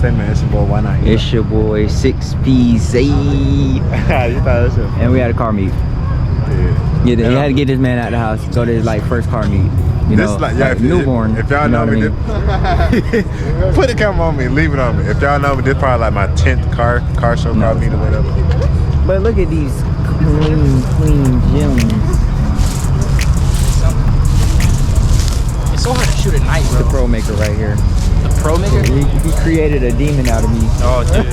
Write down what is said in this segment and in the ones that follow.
say, man, it's your boy, why not? It's your boy 6PZ. You thought it was him. And we had a car meet. Yeah. Yeah, he had to get this man out of the house. Go to his like first car meet. You know, like, yeah, newborn. If y'all know me, put the camera on me, leave it on me. If y'all know me, this probably like my 10th car show car meet or whatever. But look at these clean gems. It's so hard to shoot at night, bro. The pro maker right here. The pro maker? He created a demon out of me. Oh, dude.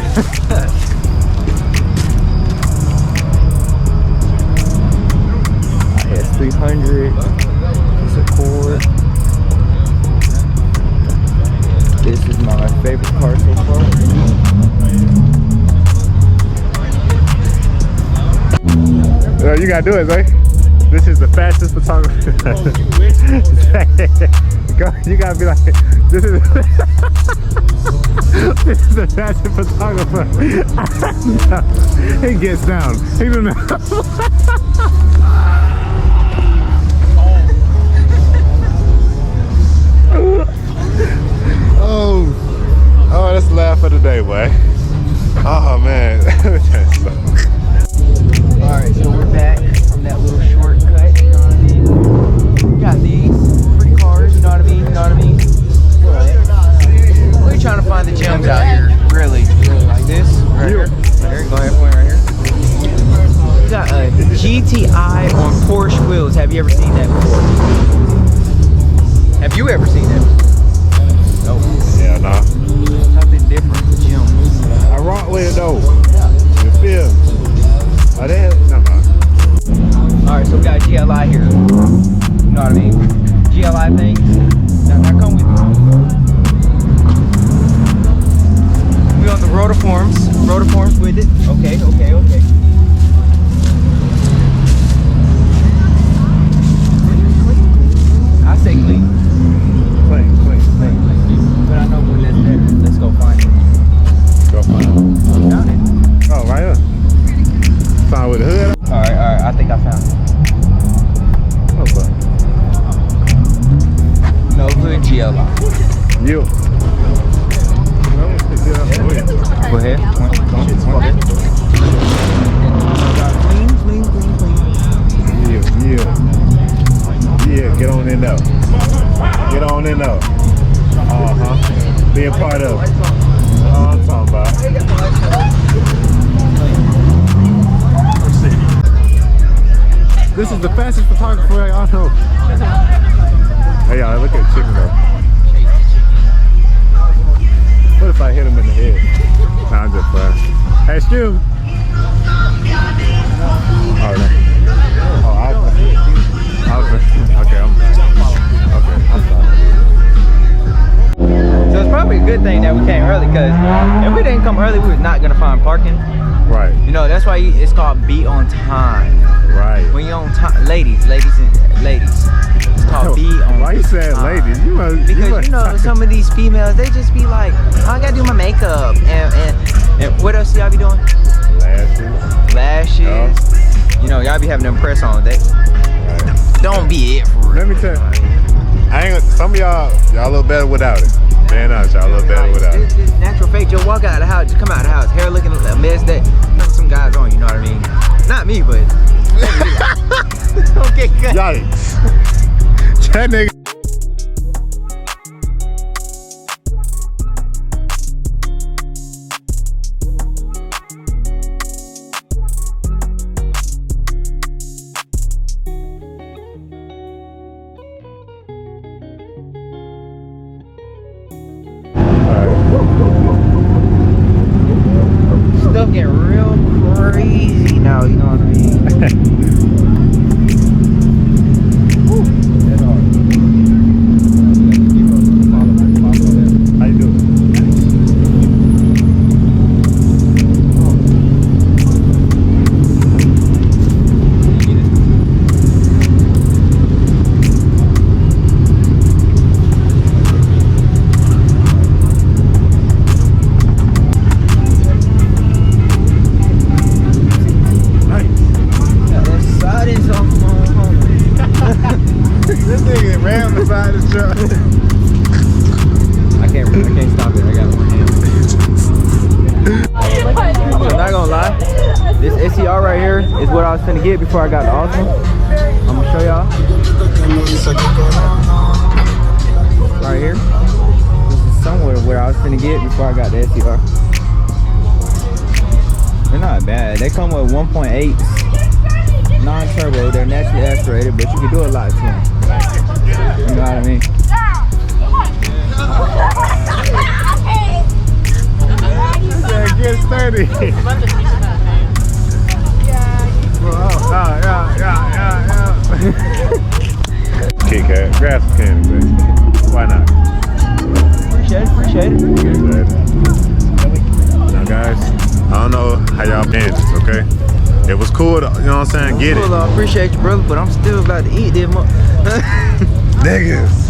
It's 300. It's a cord. This is my favorite car so far. You gotta do it, Zay. This is the fastest photographer. You gotta be like, this is this is the fastest photographer. He gets down. He don't know. Oh, that's the laugh of the day, boy. Oh man. Alright, so we're back from that little shortcut, you know what I mean? We got these free cars, you know what I mean? You know what I mean? We're trying to find the gems out here, really like this, right here. Right here, go ahead, point right here. We got a GTI on Porsche wheels. Have you ever seen that before? Have you ever seen that before? Nope. Yeah, nah. Something different with gems. I rock with it though. You feel me? Oh, that, Alright, so we got a GLI here. You know what I mean? GLI things. Now come with me. We on the rotiforms with it. Okay. I say clean. clean. But I know where that's there. Let's go find it. Go find it. Found it. Oh, right here. Found with the hood. Alright, I think I found it. Okay. No hood GLI. You. Go ahead. Yeah, get on in there. Get on in there. Be a part of it. Oh, I'm talking about. This is the fastest photographer I know. Hey y'all, look at the chicken though. What if I hit him in the head? Nah, I'm just playing. Hey, Stu. Oh, no. Okay, I'm sorry. So it's probably a good thing that we came early, because if we didn't come early, we were not gonna find parking. Right. You know, that's why it's called be on time. Right. When you're on time, ladies. It's called be on time. Why you saying ladies? Because you know, some of these females, they just be like, oh, I gotta do my makeup, and what else y'all be doing? Lashes. Oh. You know, y'all be having to impress on that. Right. Don't be it for real. Let me tell you, some of y'all a little better without it. Man, y'all a little better without it. This natural fake. Just walk out of the house, just come out of the house, hair looking a mess that some guys on. You know what I mean? Not me, but don't get cut. Yikes. That nigga. Stuff getting real crazy now, you know what I mean? How you doing? This nigga ran beside the truck. I can't stop it. I got one hand. So not gonna lie, this SCR right here is what I was finna get before I got the Ultima. I'm gonna show y'all. Right here. This is somewhere where I was finna get before I got the SCR. They're not bad. They come with 1.8 non-turbo. They're naturally aspirated, but you can do a lot to them. You know what I mean? Yeah, get sturdy. Kit Kat, grab some candy, baby. Why not? Appreciate it. Now, guys, I don't know how y'all managed this, okay? It was cool, to, you know what I'm saying? Get it. Cool, I appreciate you, brother, but I'm still about to eat them. Niggas.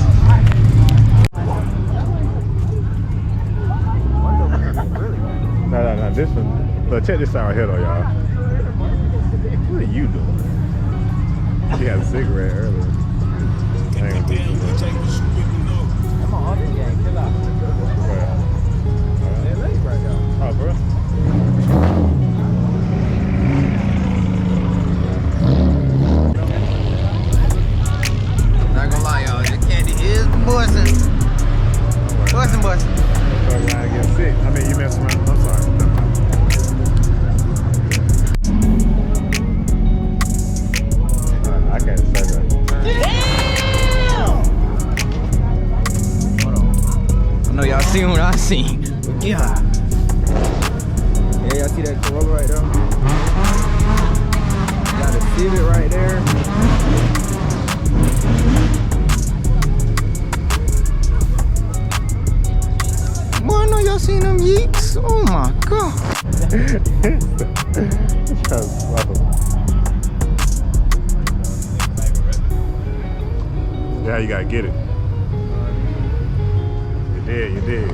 No, this one. But check this out right here, though, y'all. What are you doing? She had a cigarette earlier. I ain't gonna do too much. I'm on other gang, chill out. Oh, bro. Not gonna lie, y'all, the candy is busting. Busting. Fuck around and get sick. I mean, you mess around. I'm sorry. I can't say that. Hold on. I know y'all seen what I seen. But yeah. Yeah, y'all see that Corolla right there? Got a Civic right there. Boy, I know y'all seen them yeeks. Oh my god. Yeah, you gotta get it. You did.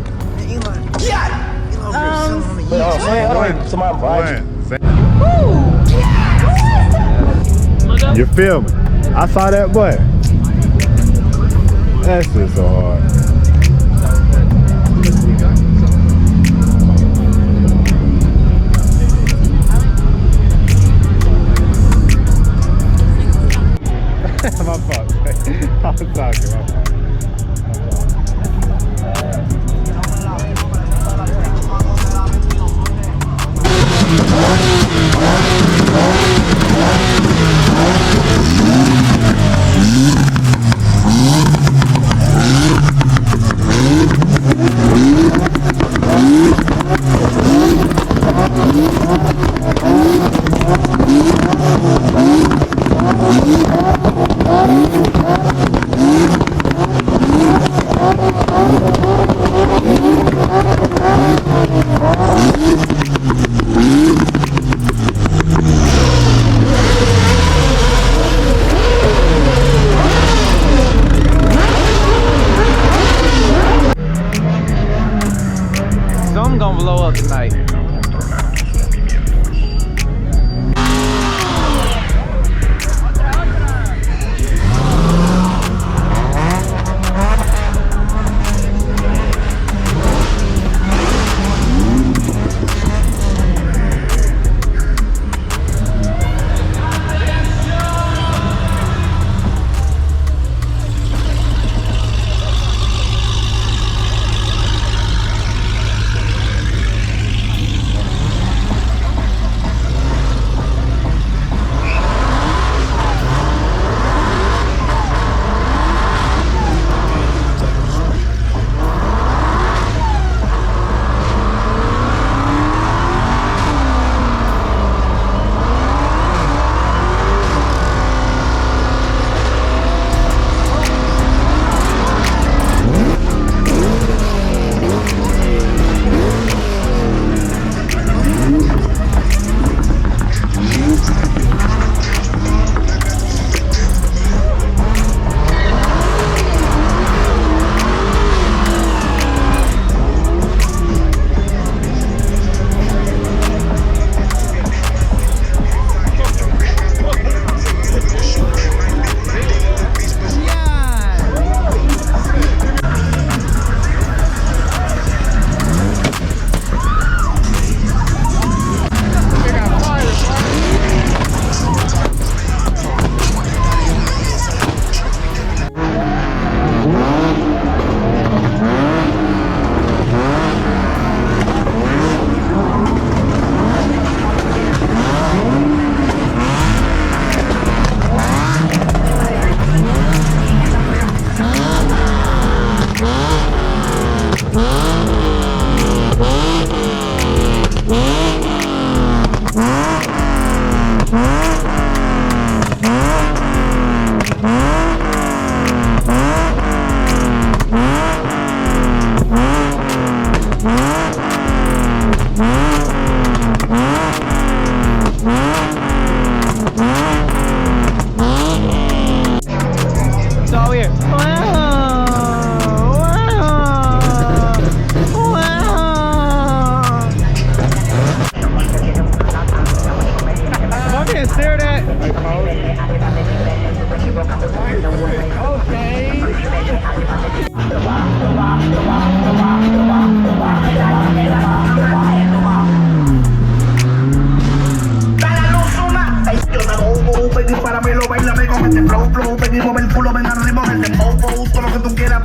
You feel me? I saw that boy. That's just so hard. My fault. I was talking, my fault.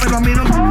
pero a mí no